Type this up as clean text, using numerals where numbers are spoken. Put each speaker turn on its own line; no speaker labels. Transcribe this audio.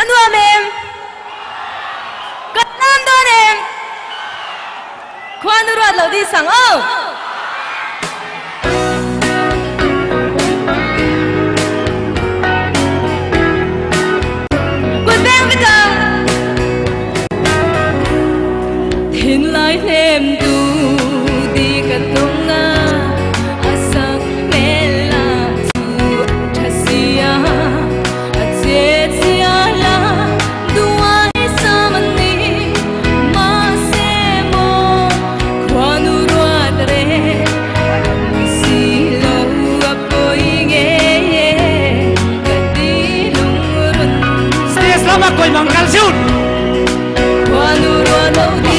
nuam em nam don em khoan ruột lâu đi sang ô quân beng với thằng thiên lai thêm tu đi cả tung nga asak mela tu chasia ajetia la dua samani masemo kwanu ruadre silo apoinge kadilung run
Selamat kau mangkal siun.
kwanu ruadre